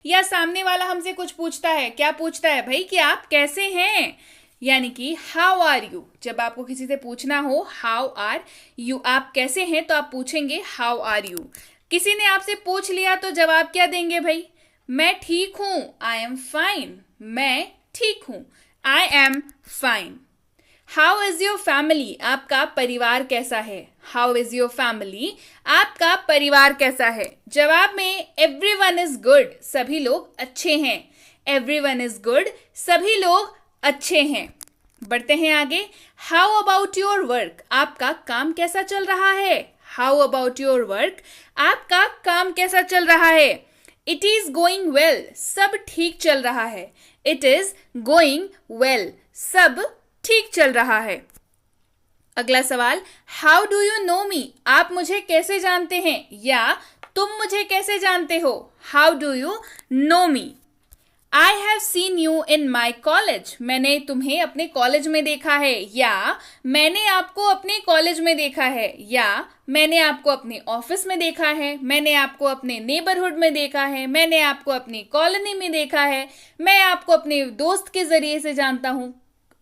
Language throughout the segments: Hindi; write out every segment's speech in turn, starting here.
या सामने वाला हमसे कुछ पूछता है, क्या पूछता है भाई कि आप कैसे हैं, यानी कि हाउ आर यू। जब आपको किसी से पूछना हो हाउ आर यू, आप कैसे हैं, तो आप पूछेंगे हाउ आर यू। किसी ने आपसे पूछ लिया तो जवाब क्या देंगे भाई? मैं ठीक हूं, आई एम फाइन। मैं ठीक हूं, आई am fine. How is your family, आपका परिवार कैसा है? हाउ इज योर फैमिली, आपका परिवार कैसा है? जवाब में एवरी वन इज गुड, सभी लोग अच्छे हैं। एवरी वन इज गुड, सभी लोग अच्छे हैं। बढ़ते हैं आगे। हाउ अबाउट योर वर्क, आपका काम कैसा चल रहा है? हाउ अबाउट योर वर्क, आपका काम कैसा चल रहा है? इट इज गोइंग वेल, सब ठीक चल रहा है। इट इज गोइंग वेल, सब ठीक चल रहा है। अगला सवाल, हाउ डू यू नो मी, आप मुझे कैसे जानते हैं, या तुम मुझे कैसे जानते हो? How do you know me. I have seen you in my college, मैंने तुम्हें अपने कॉलेज में देखा है, या मैंने आपको अपने कॉलेज में देखा है, या मैंने आपको अपने ऑफिस में देखा है, मैंने आपको अपने नेबरहुड में देखा है, मैंने आपको अपनी कॉलोनी में देखा है, मैं आपको अपने दोस्त के जरिए से जानता हूं।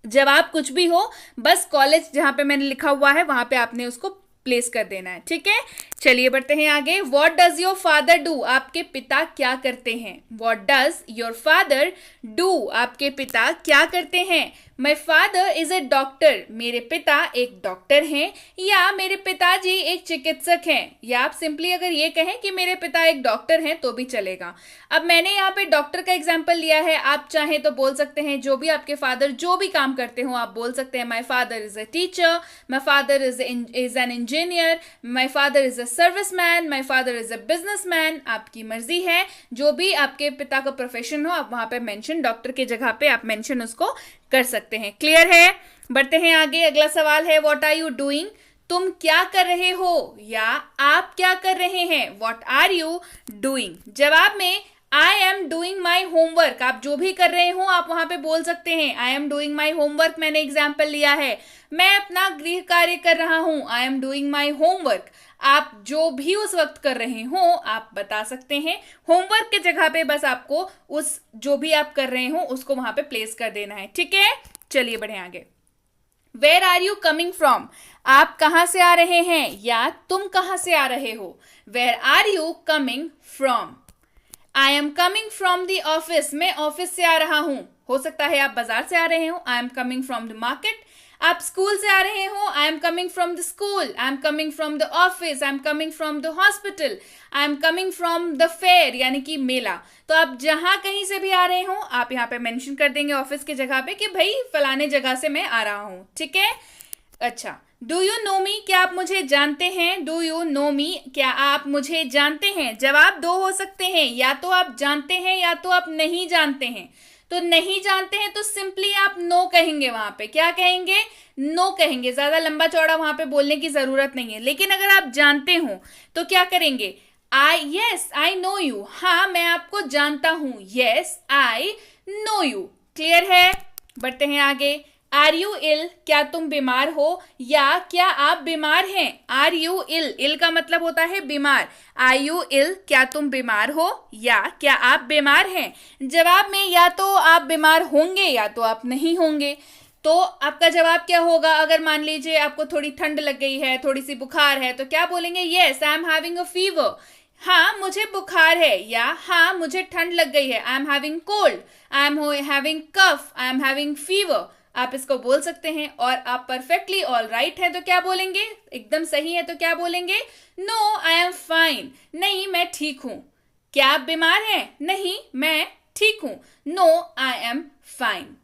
जवाब कुछ भी हो, बस कॉलेज जहां पे मैंने लिखा हुआ है वहां पे आपने उसको प्लेस कर देना है, ठीक है। चलिए बढ़ते हैं आगे। What does your father do, आपके पिता क्या करते हैं? What does your father do, आपके पिता क्या करते हैं? My father is a doctor, मेरे पिता एक डॉक्टर हैं, या मेरे पिताजी एक चिकित्सक हैं, या आप सिंपली अगर ये कहें कि मेरे पिता एक डॉक्टर हैं तो भी चलेगा। अब मैंने यहाँ पे डॉक्टर का एग्जाम्पल लिया है, आप चाहें तो बोल सकते हैं जो भी आपके फादर जो भी काम करते हो, आप बोल सकते हैं my father is a teacher, my father is an engineer, my father is a serviceman, my father is a businessman. आपकी मर्जी है, जो भी आपके पिता का प्रोफेशन हो आप वहां पे मेंशन, डॉक्टर की जगह पे आप मेंशन उसको कर सकते हैं। क्लियर है? बढ़ते हैं आगे। अगला सवाल है व्हाट आर यू डूइंग, तुम क्या कर रहे हो, या आप क्या कर रहे हैं? What are you doing. जवाब में I am doing my homework, आप जो भी कर रहे हो आप वहां पे बोल सकते हैं I am doing my homework. मैंने एग्जाम्पल लिया है, मैं अपना गृह कार्य कर रहा हूं, आई एम डूइंग माई होमवर्क। आप जो भी उस वक्त कर रहे हो आप बता सकते हैं। होमवर्क की जगह पे बस आपको उस जो भी आप कर रहे हो उसको वहां पे प्लेस कर देना है, ठीक है। चलिए बढ़े आगे। Where are you coming from, आप कहां से आ रहे हैं, या तुम कहां से आ रहे हो? Where are you coming from. I am coming from the office, मैं ऑफिस से आ रहा हूं। हो सकता है आप बाजार से आ रहे हो, आई am coming from the market. आप स्कूल से आ रहे हो, आई am coming from the school. I am coming from the office, I am coming from the hospital. I am coming from the fair, यानी कि मेला। तो आप जहां कहीं से भी आ रहे हो आप यहाँ पे मेंशन कर देंगे ऑफिस की जगह पे कि भाई फलाने जगह से मैं आ रहा हूं, ठीक है। अच्छा, डू यू नो मी, क्या आप मुझे जानते हैं? डू यू नो मी, क्या आप मुझे जानते हैं? जवाब दो हो सकते हैं, या तो आप जानते हैं या तो आप नहीं जानते हैं। तो नहीं जानते हैं तो सिंपली आप नो कहेंगे, वहां पे क्या कहेंगे? नो कहेंगे। ज्यादा लंबा चौड़ा वहां पे बोलने की जरूरत नहीं है। लेकिन अगर आप जानते हो तो क्या करेंगे? यस आई नो यू, हाँ मैं आपको जानता हूं, yes I know you. Clear है? बढ़ते हैं आगे। आर यू इल, क्या तुम बीमार हो, या क्या आप बीमार हैं? आर यू इल, इल का मतलब होता है बीमार। आर यू इल, क्या तुम बीमार हो, या क्या आप बीमार हैं? जवाब में या तो आप बीमार होंगे या तो आप नहीं होंगे। तो आपका जवाब क्या होगा? अगर मान लीजिए आपको थोड़ी ठंड लग गई है, थोड़ी सी बुखार है, तो क्या बोलेंगे? Yes I am having a fever, हाँ मुझे बुखार है, या हाँ मुझे ठंड लग गई है, I am having cold, I am having cough, I am having fever. आप इसको बोल सकते हैं। और आप परफेक्टली ऑल राइट है तो क्या बोलेंगे? एकदम सही है तो क्या बोलेंगे? नो आई एम फाइन, नहीं मैं ठीक हूं। क्या आप बीमार हैं? नहीं मैं ठीक हूं। No I am fine.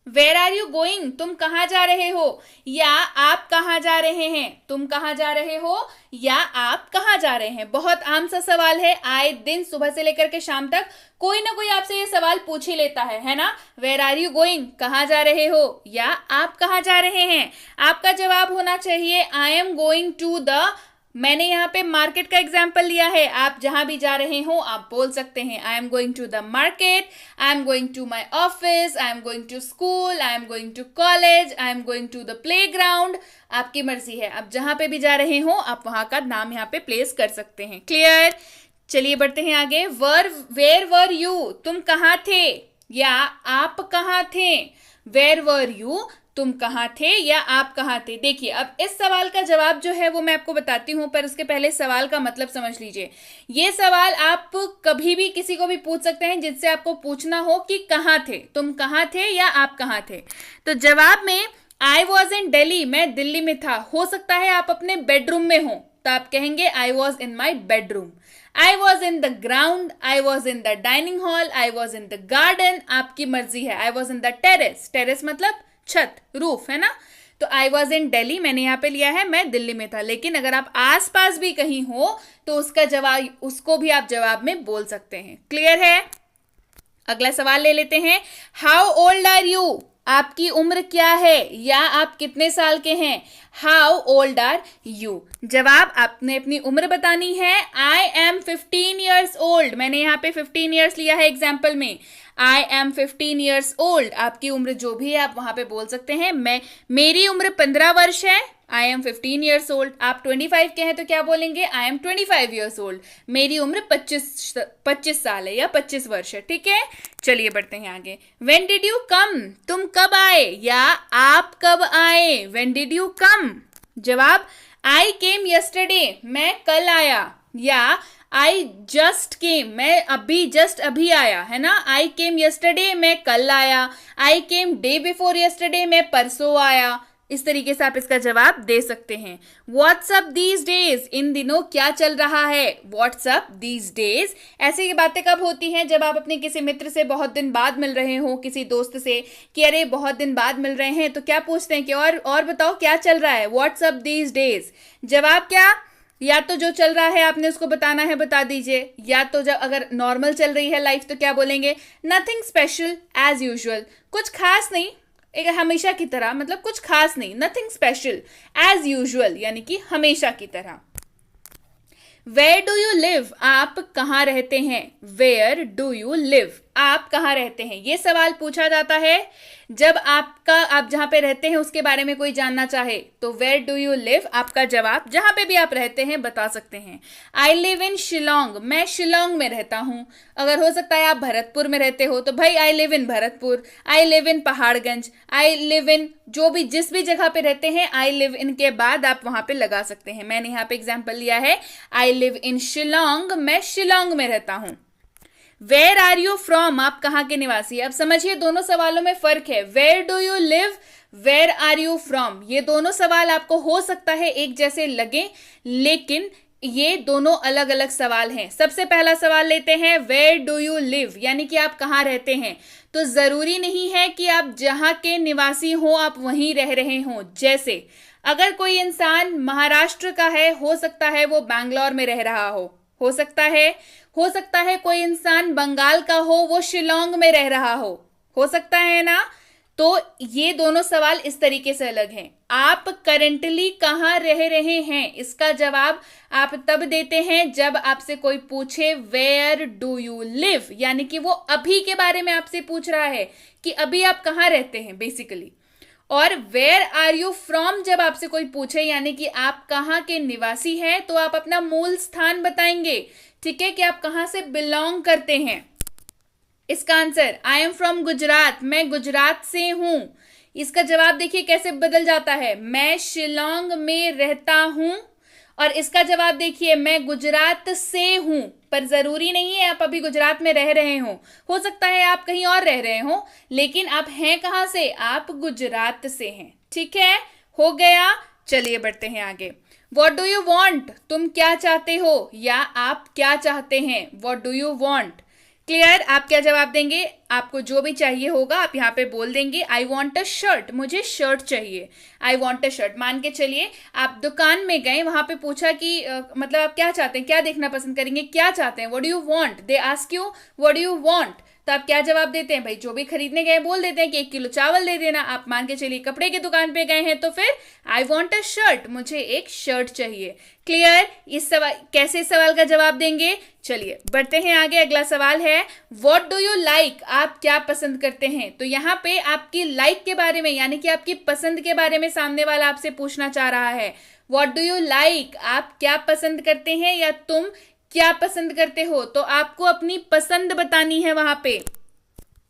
Where are you going, तुम कहाँ जा रहे हो, या आप कहाँ जा रहे हैं? तुम कहाँ जा रहे हो, या आप कहाँ जा रहे हैं? बहुत आम सा सवाल है, आए दिन सुबह से लेकर के शाम तक कोई ना कोई आपसे ये सवाल पूछ ही लेता है ना। वेयर आर यू गोइंग, कहाँ जा रहे हो, या आप कहाँ जा रहे हैं? आपका जवाब होना चाहिए I am going to the, मैंने यहाँ पे मार्केट का एग्जाम्पल लिया है, आप जहां भी जा रहे हो आप बोल सकते हैं I am going to the market, I am going to my office, I am going to school, I am going to college, I am going to the playground. आपकी मर्जी है, आप जहां पे भी जा रहे हो आप वहां का नाम यहाँ पे प्लेस कर सकते हैं। क्लियर? चलिए बढ़ते हैं आगे। वेयर वर यू, तुम कहाँ थे या आप कहाँ थे। वेयर वर यू, तुम कहाँ थे या आप कहाँ थे। देखिए अब इस सवाल का जवाब जो है वो मैं आपको बताती हूँ, पर उसके पहले सवाल का मतलब समझ लीजिए। ये सवाल आप कभी भी किसी को भी पूछ सकते हैं जिससे आपको पूछना हो कि कहाँ थे, तुम कहाँ थे या आप कहाँ थे। तो जवाब में आई वॉज इन दिल्ली, मैं दिल्ली में था। हो सकता है आप अपने बेडरूम में हो, तो आप कहेंगे I was in my bedroom. I was in the ground, I was in the dining hall, I was in the garden, आपकी मर्जी है। I was in the terrace, terrace मतलब छत, रूफ है ना। तो आई वॉज इन दिल्ली, मैंने यहाँ पे लिया है मैं दिल्ली में था। लेकिन अगर आप आसपास भी कहीं हो तो उसका जवाब, उसको भी आप जवाब में बोल सकते हैं। क्लियर है। अगला सवाल ले लेते हैं। हाउ ओल्ड आर यू, आपकी उम्र क्या है या आप कितने साल के हैं। हाउ ओल्ड आर यू, जवाब आपने अपनी उम्र बतानी है। आई एम 15 ईयर्स ओल्ड, मैंने यहाँ पे 15 ईयर्स लिया है एग्जाम्पल में। आई एम 15 ईयर्स ओल्ड, आपकी उम्र जो भी है आप वहां पे बोल सकते हैं। मेरी उम्र 15 वर्ष है, आई एम 15 ईयर्स ओल्ड। आप 25 के हैं तो क्या बोलेंगे, आई एम 25 ईयर्स ओल्ड। मेरी उम्र 25 साल है या 25 वर्ष है। ठीक है, चलिए बढ़ते हैं आगे। व्हेन डिड यू कम, तुम कब आए या आप कब आए। व्हेन डिड यू कम, जवाब आई केम यस्टरडे, मैं कल आया। या आई जस्ट केम, मैं अभी आया, है ना। आई केम यस्टरडे, मैं कल आया। आई केम डे बिफोर यस्टरडे, मैं परसों आया। इस तरीके से आप इसका जवाब दे सकते हैं। व्हाट्सअप दीज डेज, इन दिनों क्या चल रहा है। व्हाट्सअप दीज डेज, ऐसे ये बातें कब होती हैं, जब आप अपने किसी मित्र से बहुत दिन बाद मिल रहे हो, किसी दोस्त से कि अरे बहुत दिन बाद मिल रहे हैं, तो क्या पूछते हैं कि और बताओ क्या चल रहा है। व्हाट्सअप दीज डेज, जवाब क्या, या तो जो चल रहा है आपने उसको बताना है, बता दीजिए। या तो जब अगर नॉर्मल चल रही है लाइफ तो क्या बोलेंगे, नथिंग स्पेशल एज यूजुअल, कुछ खास नहीं, एक हमेशा की तरह, मतलब कुछ खास नहीं, नथिंग स्पेशल एज यूजुअल यानी कि हमेशा की तरह। वेयर डू यू लिव, आप कहाँ रहते हैं। वेयर डू यू लिव, आप कहाँ रहते हैं। ये सवाल पूछा जाता है जब आप जहां पे रहते हैं उसके बारे में कोई जानना चाहे, तो वेयर डू यू लिव, आपका जवाब जहां पे भी आप रहते हैं बता सकते हैं। आई लिव इन शिलोंग, मैं शिलोंग में रहता हूं। अगर हो सकता है आप भरतपुर में रहते हो तो भाई I live in Bharatpur. I live in Paharganj, I live in, जो भी जिस भी जगह पे रहते हैं आई लिव इन के बाद आप वहां पे लगा सकते हैं। मैंने यहाँ पे एग्जाम्पल लिया है आई लिव इन शिलोंग, मैं शिलोंग में रहता हूं। वेयर आर यू फ्रॉम, आप कहाँ के निवासी। अब समझिए दोनों सवालों में फर्क है। Where do you live, where are you from, ये दोनों सवाल आपको हो सकता है एक जैसे लगे, लेकिन ये दोनों अलग अलग सवाल हैं। सबसे पहला सवाल लेते हैं, वेयर डू यू लिव, यानी कि आप कहाँ रहते हैं। तो जरूरी नहीं है कि आप जहां के निवासी हो आप वहीं रह रहे हो। जैसे अगर कोई इंसान महाराष्ट्र का है, हो सकता है वो बैंगलोर में रह रहा हो सकता है कोई इंसान बंगाल का हो, वो शिलोंग में रह रहा हो सकता है ना। तो ये दोनों सवाल इस तरीके से अलग हैं। आप करेंटली कहाँ रह रहे हैं, इसका जवाब आप तब देते हैं जब आपसे कोई पूछे वेयर डू यू लिव, यानी कि वो अभी के बारे में आपसे पूछ रहा है कि अभी आप कहाँ रहते हैं बेसिकली। और वेयर आर यू फ्रॉम जब आपसे कोई पूछे, यानी कि आप कहाँ के निवासी हैं, तो आप अपना मूल स्थान बताएंगे। ठीक है, कि आप कहाँ से बिलोंग करते हैं। इसका answer I am from Gujarat, मैं गुजरात से हूं। इसका जवाब देखिए कैसे बदल जाता है, मैं शिलोंग में रहता हूं। और इसका जवाब देखिए, मैं गुजरात से हूं। पर जरूरी नहीं है आप अभी गुजरात में रह रहे हो सकता है आप कहीं और रह रहे हो, लेकिन आप हैं कहां से, आप गुजरात से हैं। ठीक है, हो गया। चलिए बढ़ते हैं आगे। वॉट डू यू वॉन्ट, तुम क्या चाहते हो या आप क्या चाहते हैं। What do you want, clear, आप क्या जवाब देंगे। आपको जो भी चाहिए होगा आप यहाँ पे बोल देंगे। आई वॉन्ट अ शर्ट, मुझे शर्ट चाहिए। आई वॉन्ट अ शर्ट, मान के चलिए आप दुकान में गए, वहां पे पूछा कि मतलब आप क्या चाहते हैं, क्या देखना पसंद करेंगे, क्या चाहते हैं। What do you want, they ask you what do you want, तो आप क्या जवाब देते हैं। भाई जो भी खरीदने गए बोल देते हैं कि 1 किलो चावल दे देना। आप मान के चलिए कपड़े की दुकान पे गए हैं तो फिर आई वॉन्ट अ शर्ट, मुझे एक शर्ट चाहिए। क्लियर, इस सवाल कैसे इस सवाल का जवाब देंगे। चलिए बढ़ते हैं आगे। अगला सवाल है व्हाट डू यू लाइक, आप क्या पसंद करते हैं। तो यहाँ पे आपकी लाइक के बारे में, यानी कि आपकी पसंद के बारे में सामने वाला आपसे पूछना चाह रहा है। व्हाट डू यू लाइक, आप क्या पसंद करते हैं या तुम क्या पसंद करते हो, तो आपको अपनी पसंद बतानी है वहां पे।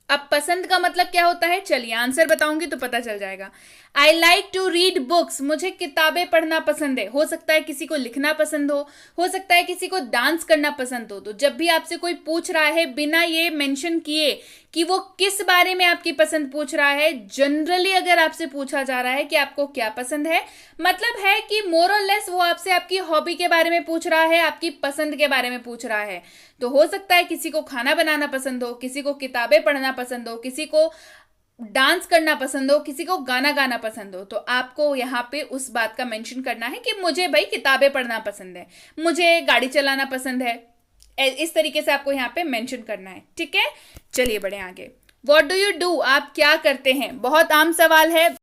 अब पसंद का मतलब क्या होता है, चलिए आंसर बताऊंगी तो पता चल जाएगा। I like to read books, मुझे किताबें पढ़ना पसंद है। हो सकता है किसी को लिखना पसंद हो सकता है किसी को डांस करना पसंद हो। तो जब भी आपसे कोई पूछ रहा है बिना ये मेंशन किए कि वो किस बारे में आपकी पसंद पूछ रहा है, जनरली अगर आपसे पूछा जा रहा है कि आपको क्या पसंद है, मतलब है कि मोर और लेस वो आपसे आपकी हॉबी के बारे में पूछ रहा है, आपकी पसंद के बारे में पूछ रहा है। तो हो सकता है किसी को खाना बनाना पसंद हो, किसी को किताबें पढ़ना पसंद हो, किसी को डांस करना पसंद हो, किसी को गाना गाना पसंद हो। तो आपको यहाँ पे उस बात का मेंशन करना है कि मुझे भाई किताबें पढ़ना पसंद है, मुझे गाड़ी चलाना पसंद है। इस तरीके से आपको यहाँ पे मेंशन करना है, ठीक है। चलिए बढ़े आगे। व्हाट डू यू डू, आप क्या करते हैं, बहुत आम सवाल है।